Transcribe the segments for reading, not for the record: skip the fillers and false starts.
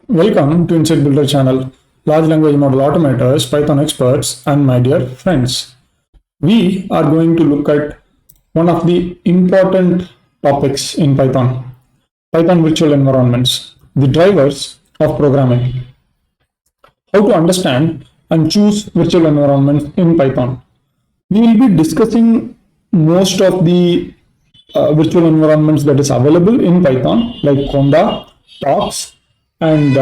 Welcome to Inside Builder channel, large language model automators, Python experts, and my dear friends. We are going to look at one of the important topics in Python, Python virtual environments, the drivers of programming. How to understand and choose virtual environments in Python. We will be discussing most of the virtual environments that is available in Python, like Conda, Tops, and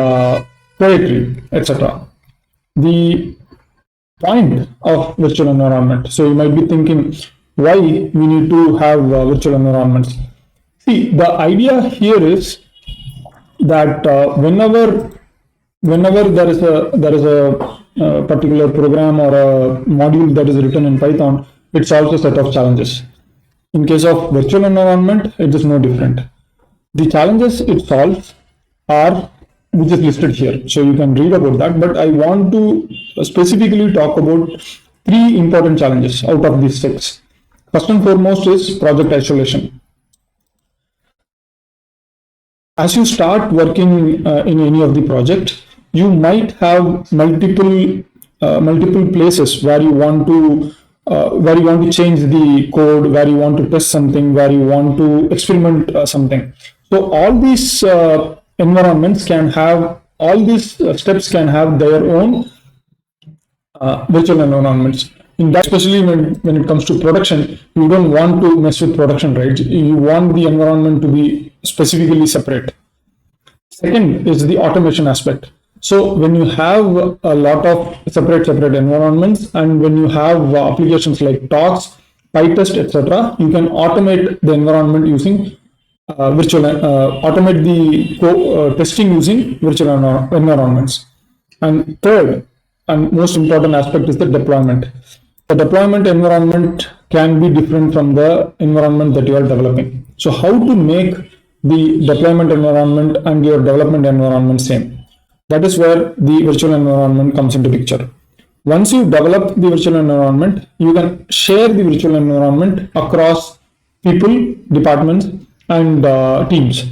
Poetry, etc. The point of virtual environment. So you might be thinking, why we need to have virtual environments? See, the idea here is that whenever there is a particular program or a module that is written in Python, it solves a set of challenges. In case of virtual environment, it is no different. The challenges it solves are which is listed here, so you can read about that, but I want to specifically talk about three important challenges out of these six. First and foremost is project isolation. As you start working in any of the project, you might have multiple places where you want to change the code, where you want to test something, where you want to experiment something. So all these environments can have, all these steps can have their own virtual environments. In that, especially when it comes to production, you don't want to mess with production, right? You want the environment to be specifically separate. Second is the automation aspect. So when you have a lot of separate environments, and when you have applications like Talks, PyTest, etc., you can automate the environment using automate the testing using virtual environments. And third and most important aspect is the deployment. The deployment environment can be different from the environment that you are developing. So how to make the deployment environment and your development environment same? That is where the virtual environment comes into picture. Once you develop the virtual environment, you can share the virtual environment across people, departments, and teams.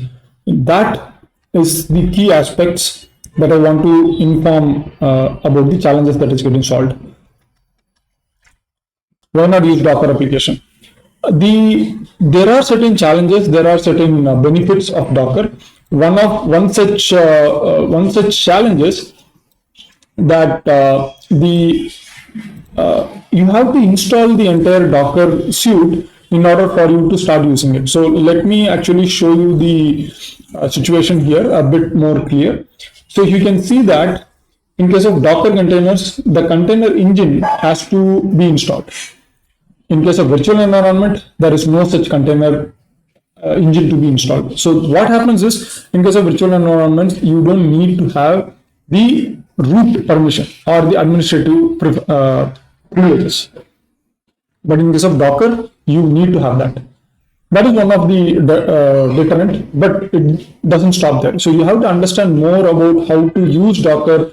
That is the key aspects that I want to inform about the challenges that is getting solved. Why not use Docker application? There are certain challenges, there are certain benefits of Docker. One such challenge is that you have to install the entire Docker suite in order for you to start using it. So let me actually show you the situation here a bit more clear. So you can see that in case of Docker containers, the container engine has to be installed. In case of virtual environment, there is no such container engine to be installed. So what happens is, in case of virtual environments, you don't need to have the root permission or the administrative privileges. But in case of Docker, you need to have that. That is one of the deterrent, but it doesn't stop there. So you have to understand more about how to use Docker.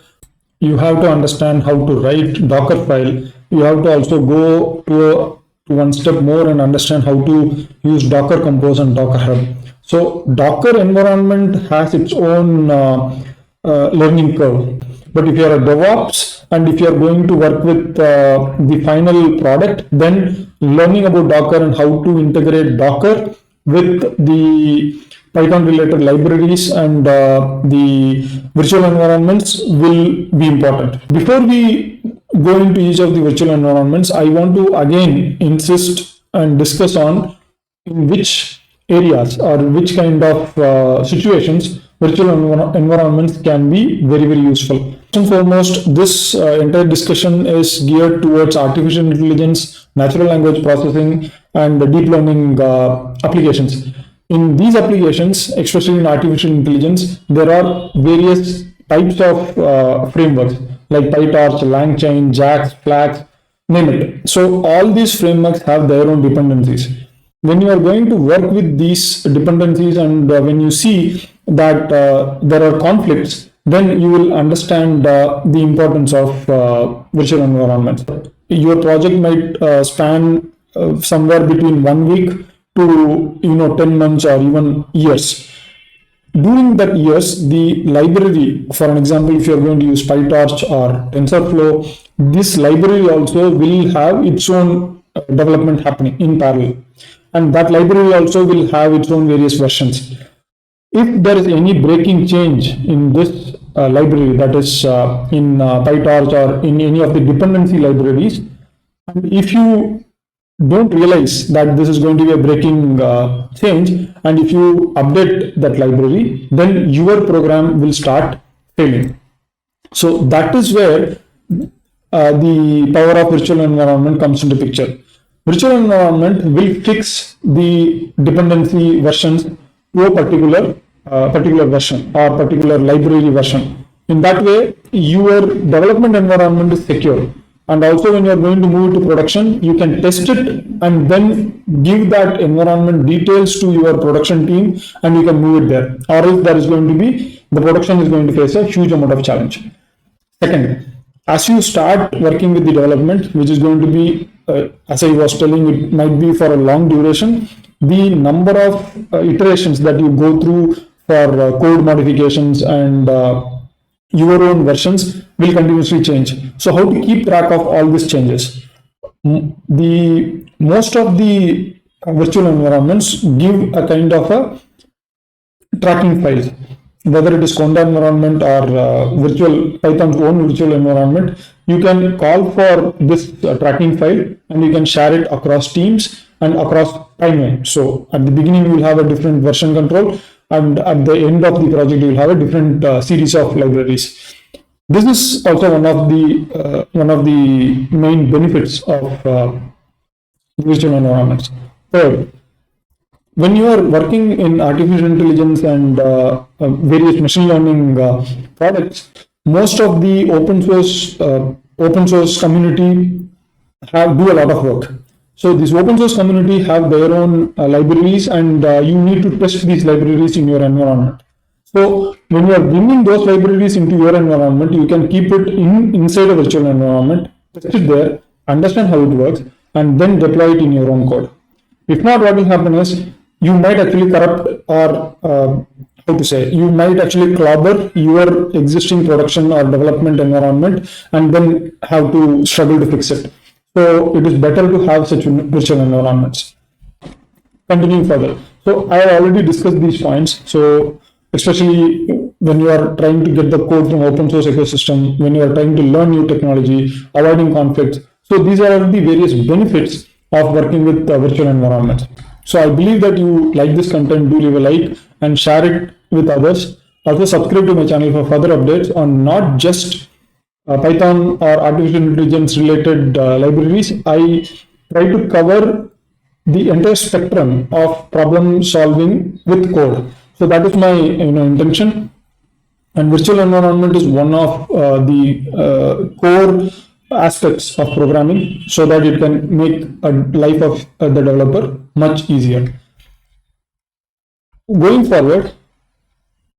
You have to understand how to write Docker file. You have to also go to one step more and understand how to use Docker Compose and Docker Hub. So Docker environment has its own learning curve. But if you are a DevOps and if you are going to work with the final product, then learning about Docker and how to integrate Docker with the Python related libraries and the virtual environments will be important. Before we go into each of the virtual environments, I want to again insist and discuss on in which areas or which kind of situations virtual environments can be very, very useful. First and foremost, this entire discussion is geared towards artificial intelligence, natural language processing, and deep learning applications. In these applications, especially in artificial intelligence, there are various types of frameworks like PyTorch, LangChain, JAX, Flax, name it. So all these frameworks have their own dependencies. When you are going to work with these dependencies and when you see that there are conflicts, then you will understand the importance of virtual environments. Your project might span somewhere between 1 week to 10 months or even years. during that years, the library, for an example, if you're going to use PyTorch or TensorFlow, this library also will have its own development happening in parallel. And that library also will have its own various versions. If there is any breaking change in this library, that is in PyTorch or in any of the dependency libraries, and if you don't realize that this is going to be a breaking change, and if you update that library, then your program will start failing. So that is where the power of virtual environment comes into picture. Virtual environment will fix the dependency versions to a particular version or particular library version. In that way, your development environment is secure. And also when you are going to move to production, you can test it and then give that environment details to your production team and you can move it there. Or else there is going to be, the production is going to face a huge amount of challenge. Second, as you start working with the development, which is going to be, as I was telling, it might be for a long duration, the number of iterations that you go through for code modifications and your own versions will continuously change. So how to keep track of all these changes? The most of the virtual environments give a kind of a tracking file, whether it is Conda environment or virtual Python's own virtual environment. You can call for this tracking file and you can share it across teams and across timeline. So at the beginning you will have a different version control, and at the end of the project you will have a different series of libraries. This is also one of the main benefits of virtual environments. Third, when you are working in artificial intelligence and various machine learning products, most of the open source community do a lot of work. So this open source community have their own libraries, and you need to test these libraries in your environment. So when you are bringing those libraries into your environment, you can keep it inside a virtual environment, test it there, understand how it works, and then deploy it in your own code. If not, what will happen is you might actually corrupt or you might actually clobber your existing production or development environment and then have to struggle to fix it. So it is better to have such virtual environments. Continuing further. So I have already discussed these points. So especially when you are trying to get the code from open source ecosystem, when you are trying to learn new technology, avoiding conflicts. So these are the various benefits of working with virtual environments. So I believe that you like this content. Do leave a like and share it with others. Also subscribe to my channel for further updates on not just Python or artificial intelligence related libraries. I try to cover the entire spectrum of problem solving with code. So that is my intention. And virtual environment is one of the core aspects of programming, so that it can make a life of the developer much easier. Going forward,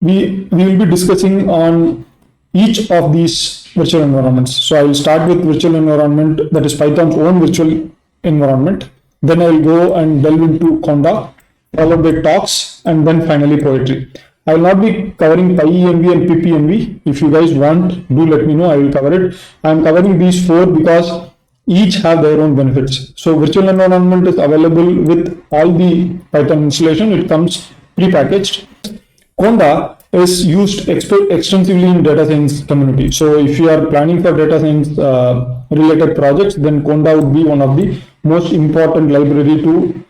we will be discussing on each of these virtual environments. So I will start with virtual environment, that is Python's own virtual environment. Then I will go and delve into Conda, followed by talks, and then finally poetry. I will not be covering PyEnv and PPEnv. If you guys want, do let me know. I will cover it. I am covering these four because each have their own benefits. So virtual environment is available with all the Python installation. It comes pre-packaged. Conda is used extensively in data science community. So if you are planning for data science related projects, then Conda would be one of the most important library to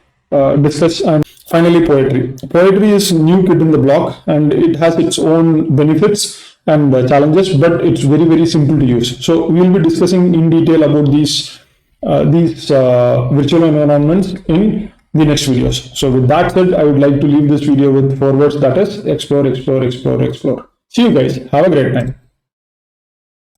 discuss. And finally, poetry. Poetry is new kid in the block, and it has its own benefits and challenges, but it's very, very simple to use. So we will be discussing in detail about these virtual environments in the next videos. So with that said, I would like to leave this video with 4 words, that is explore, explore, explore, explore. See you guys. Have a great time.